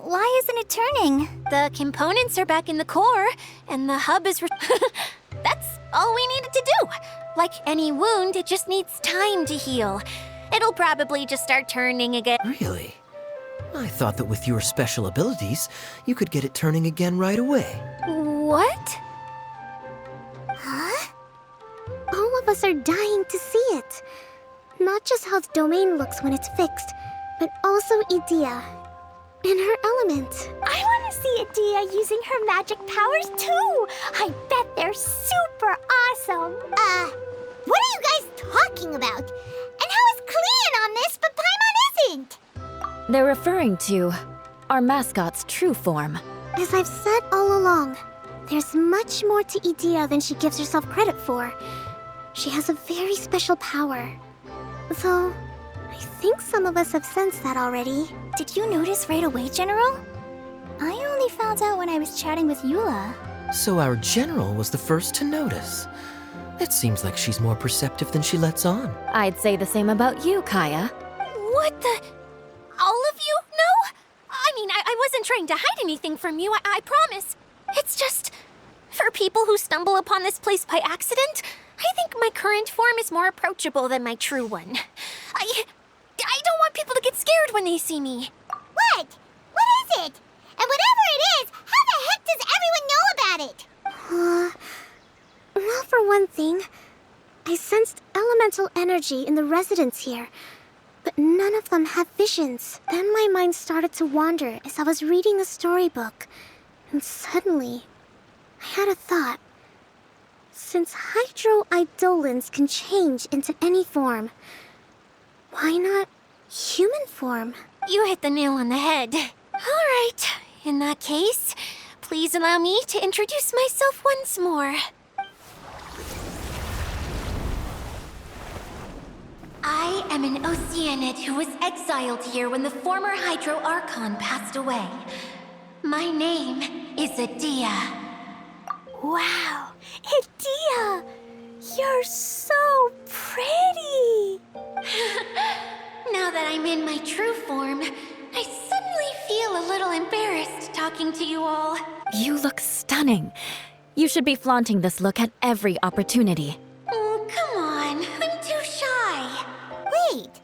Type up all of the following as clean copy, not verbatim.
why isn't it turning? The components are back in the core, and the hub is That's all we needed to do. Like any wound, it just needs time to heal. It'll probably just start turning again. Really? I thought that with your special abilities, you could get it turning again right away. What? Huh? All of us are dying to see it. Not just how the domain looks when it's fixed, but also Idea. In her element. I want to see Idea using her magic powers too. I bet they're super awesome. What are you guys talking about? And how is Clean on this, but Paimon isn't? They're referring to our mascot's true form. As I've said all along, there's much more to Idea than she gives herself credit for. She has a very special power. Though, I think some of us have sensed that already. Did you notice right away, General? I only found out when I was chatting with Eula. So our general was the first to notice. It seems like she's more perceptive than she lets on. I'd say the same about you, Kaya. What the? All of you? No? I mean, I wasn't trying to hide anything from you, I promise. It's just, for people who stumble upon this place by accident, I think my current form is more approachable than my true one. I don't want people to get scared when they see me. What? What is it? And whatever it is, how the heck does everyone know about it? Well, for one thing, I sensed elemental energy in the residents here, but none of them have visions. Then my mind started to wander as I was reading a storybook, and suddenly, I had a thought. Since hydroidolins can change into any form, why not human form? You hit the nail on the head. All right, in that case, please allow me to introduce myself once more. I am an Oceanid who was exiled here when the former Hydro Archon passed away. My name is Idea. Wow, Idea! You're so pretty! Now that I'm in my true form, I suddenly feel a little embarrassed talking to you all. You look stunning. You should be flaunting this look at every opportunity. Oh, come on. I'm too shy. Wait,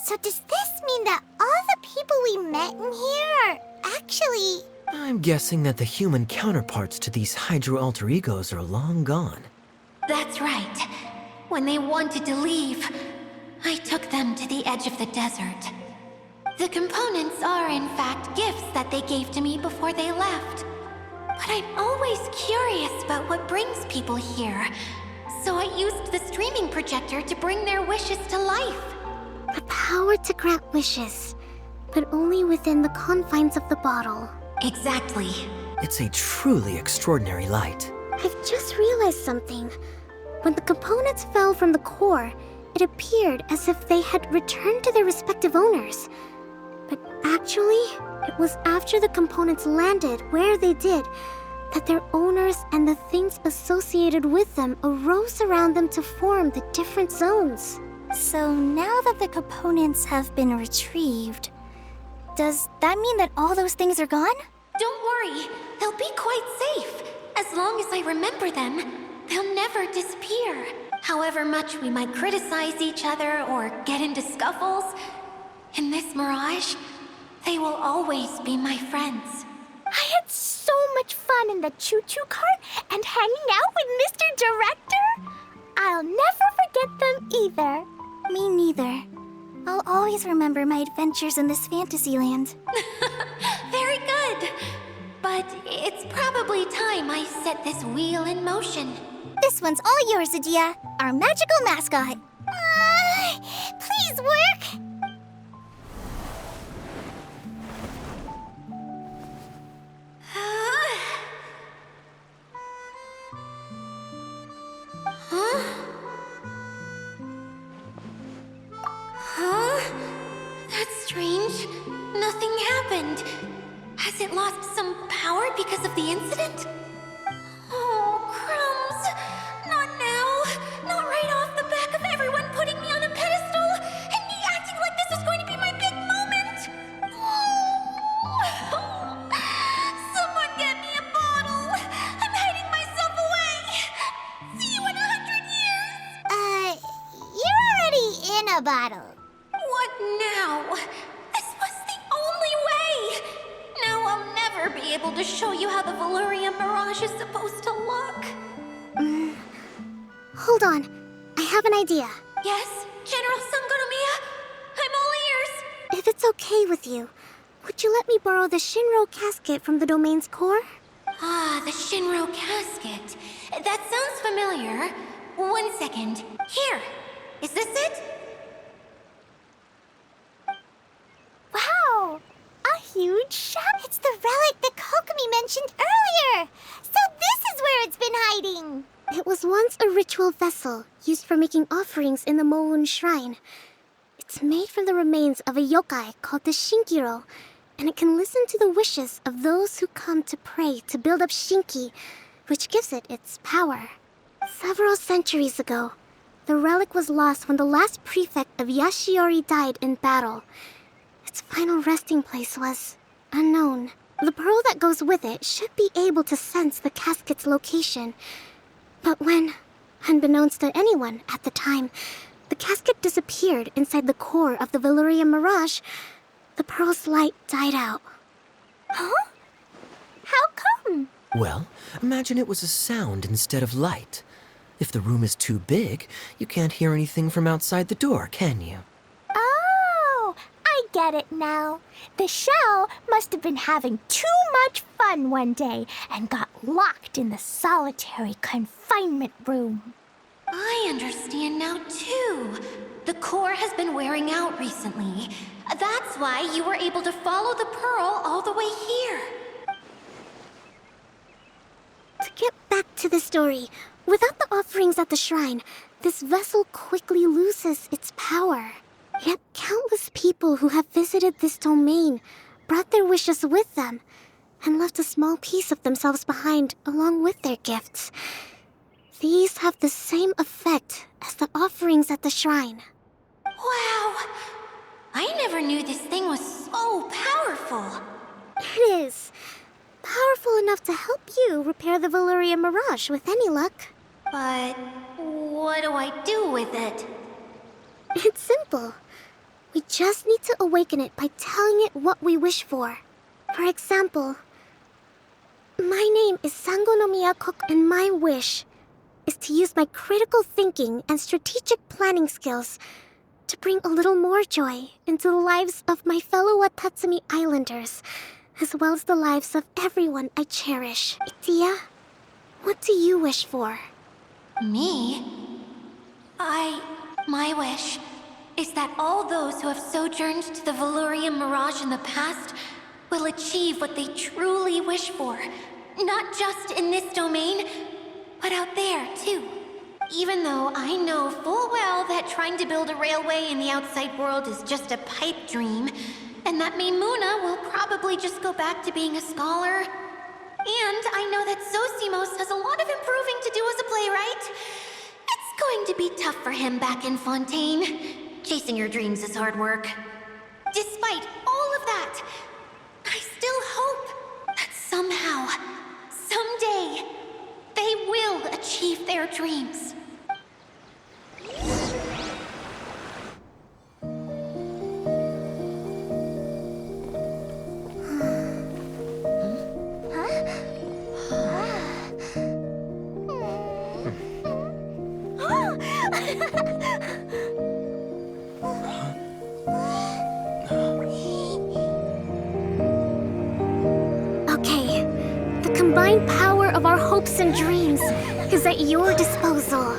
so does this mean that all the people we met in here are actually... I'm guessing that the human counterparts to these Hydro alter egos are long gone. That's right. When they wanted to leave, I took them to the edge of the desert. The components are, in fact, gifts that they gave to me before they left. But I'm always curious about what brings people here. So I used the streaming projector to bring their wishes to life. The power to grant wishes, but only within the confines of the bottle. Exactly. It's a truly extraordinary light. I've just realized something. When the components fell from the core, it appeared as if they had returned to their respective owners. But actually, it was after the components landed where they did that their owners and the things associated with them arose around them to form the different zones. So now that the components have been retrieved, does that mean that all those things are gone? Don't worry, they'll be quite safe. As long as I remember them, they'll never disappear. However much we might criticize each other or get into scuffles, in this Mirage, they will always be my friends. I had so much fun in the choo-choo cart and hanging out with Mr. Director. I'll never forget them either. Me neither. I'll always remember my adventures in this fantasy land. Very good. But it's probably time I set this wheel in motion. This one's all yours, Idea, our magical mascot. Please work! That's strange. Nothing happened. Has it lost some power because of the incident? Oh, crumbs. Not now. Not right off the back of everyone putting me on a pedestal and me acting like this was going to be my big moment. Oh able to show you how the Veluriyam Mirage is supposed to look. Hold on. I have an idea. Yes, General Sangonomiya? I'm all ears. If it's okay with you, would you let me borrow the Shinro casket from the domain's core? Ah, the Shinro casket. That sounds familiar. 1 second. Here. Is this it? Wow! A huge shell. It's the relic that Kokomi mentioned earlier. So this is where it's been hiding. It was once a ritual vessel used for making offerings in the Moon Shrine. It's made from the remains of a yokai called the Shinkiro, and it can listen to the wishes of those who come to pray to build up Shinki, which gives it its power. Several centuries ago, the relic was lost when the last prefect of Yashiori died in battle. Its final resting place was unknown. The pearl that goes with it should be able to sense the casket's location. But when, unbeknownst to anyone at the time, the casket disappeared inside the core of the Veluriyam Mirage, the pearl's light died out. Huh? How come? Well, imagine it was a sound instead of light. If the room is too big, you can't hear anything from outside the door, can you? Oh, I get it now. The shell must have been having too much fun one day and got locked in the solitary confinement room. I understand now, too. The core has been wearing out recently. That's why you were able to follow the pearl all the way here. To get back to the story, without the offerings at the shrine, this vessel quickly loses its power. Yet countless people who have visited this domain brought their wishes with them and left a small piece of themselves behind along with their gifts. These have the same effect as the offerings at the shrine. Wow! I never knew this thing was so powerful. It is. Powerful enough to help you repair the Veluriyam Mirage with any luck. But what do I do with it? It's simple. We just need to awaken it by telling it what we wish for. For example, my name is Sangonomiya Koku, and my wish is to use my critical thinking and strategic planning skills to bring a little more joy into the lives of my fellow Watatsumi Islanders, as well as the lives of everyone I cherish. Itia, what do you wish for? Me? My wish is that all those who have sojourned to the Veluriyam Mirage in the past will achieve what they truly wish for. Not just in this domain, but out there, too. Even though I know full well that trying to build a railway in the outside world is just a pipe dream, and that Maimuna will probably just go back to being a scholar. And I know that Zosimos has a lot of improving to do as a playwright. It's going to be tough for him back in Fontaine. Chasing your dreams is hard work. Despite all of that, I still hope that somehow, someday, they will achieve their dreams. Okay, the combined power of our hopes and dreams is at your disposal.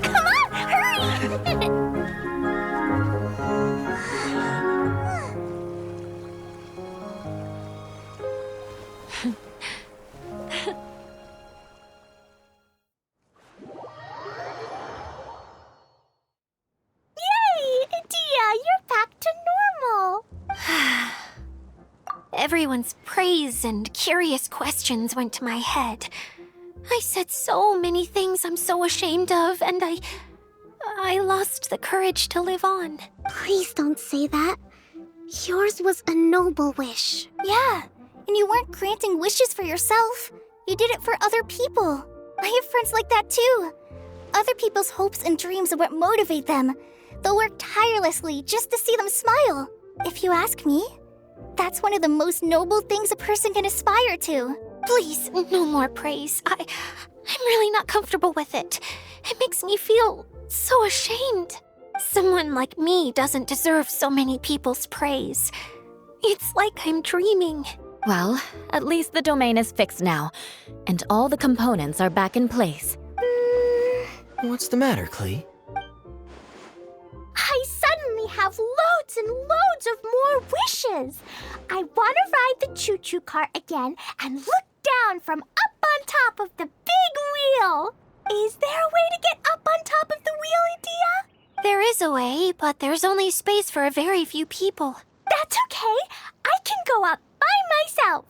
Come on, hurry! Yay! Dia, you're back to normal. Everyone's praise and curious questions went to my head. I said so many things I'm so ashamed of, and I lost the courage to live on. Please don't say that. Yours was a noble wish. Yeah, and you weren't granting wishes for yourself. You did it for other people. I have friends like that too. Other people's hopes and dreams are what motivate them. They'll work tirelessly just to see them smile. If you ask me, that's one of the most noble things a person can aspire to. Please, no more praise. I'm really not comfortable with it. It makes me feel so ashamed. Someone like me doesn't deserve so many people's praise. It's like I'm dreaming. Well, at least the domain is fixed now, and all the components are back in place. What's the matter, Klee? I suddenly have loads and loads of more wishes. I want to ride the choo-choo cart again and look down from up on top of the big wheel. Is there a way to get up on top of the wheel, Dia? There is a way, but there's only space for a very few people. That's okay. I can go up by myself.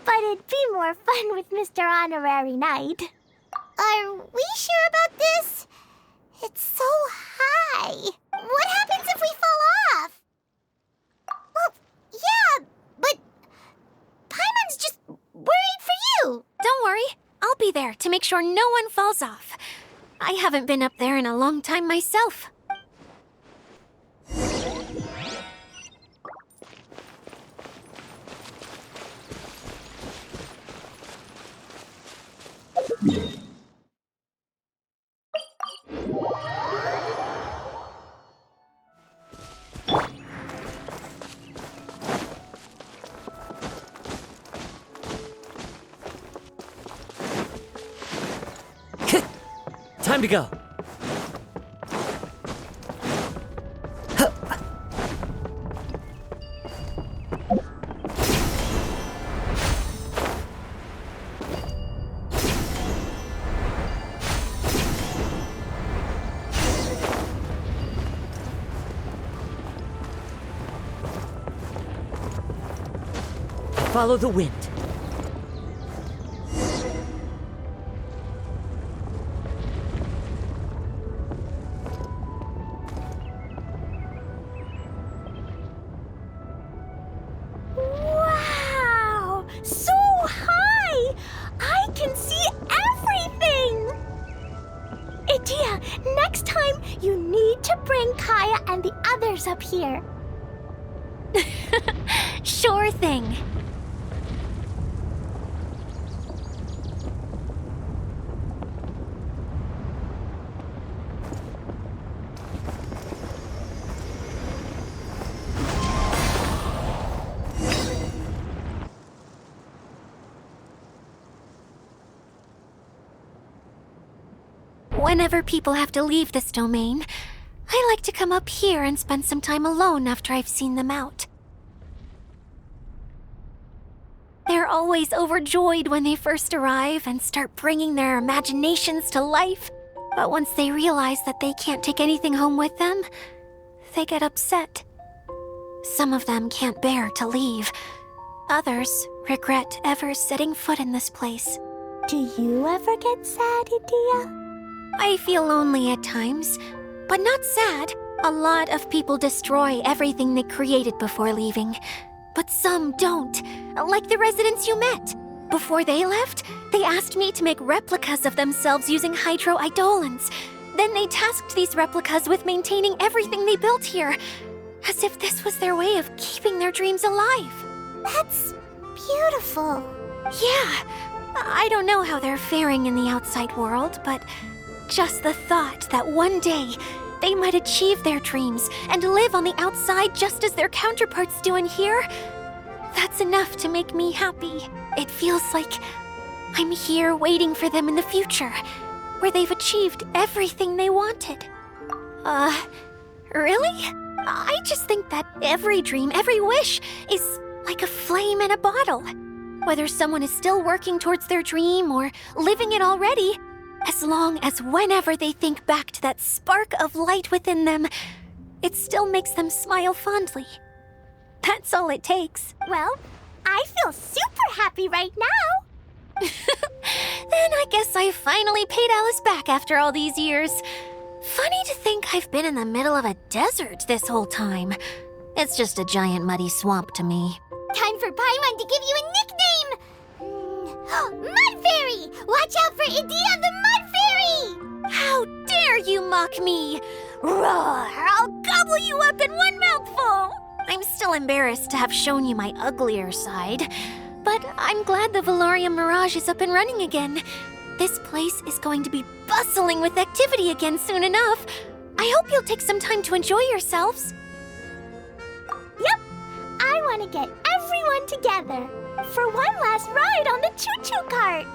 But it'd be more fun with Mr. Honorary Knight. Are we sure about this? It's so high. What happens if we fall off? Well, yeah, but Paimon's just worried for you. Don't worry, I'll be there to make sure no one falls off. I haven't been up there in a long time myself. Time to go. Follow the wind. Wow! So high! I can see everything! Dia, next time you need to bring Kaya and the others up here. Sure thing. Whenever people have to leave this domain, I like to come up here and spend some time alone after I've seen them out. They're always overjoyed when they first arrive and start bringing their imaginations to life. But once they realize that they can't take anything home with them, they get upset. Some of them can't bear to leave. Others regret ever setting foot in this place. Do you ever get sad, Dia? I feel lonely at times, but not sad. A lot of people destroy everything they created before leaving. But some don't, like the residents you met. Before they left, they asked me to make replicas of themselves using hydro-eidolons. Then they tasked these replicas with maintaining everything they built here, as if this was their way of keeping their dreams alive. That's beautiful. Yeah, I don't know how they're faring in the outside world, but just the thought that one day they might achieve their dreams and live on the outside just as their counterparts do in here That's enough to make me happy. It feels like I'm here waiting for them in the future, where they've achieved everything they wanted. Really? I just think that every dream, every wish is like a flame in a bottle. Whether someone is still working towards their dream or living it already, as long as whenever they think back to that spark of light within them, it still makes them smile fondly. That's all it takes. Well, I feel super happy right now. Then I guess I finally paid Alice back after all these years. Funny to think I've been in the middle of a desert this whole time. It's just a giant muddy swamp to me. Time for Paimon to give you a nickname! Mud Fairy! Watch out for Idea the Mud Fairy! How dare you mock me! Roar! I'll gobble you up in one mouthful! I'm still embarrassed to have shown you my uglier side, but I'm glad the Veluriyam Mirage is up and running again. This place is going to be bustling with activity again soon enough. I hope you'll take some time to enjoy yourselves. Yep, I want to get everyone together for one last ride on the choo-choo cart.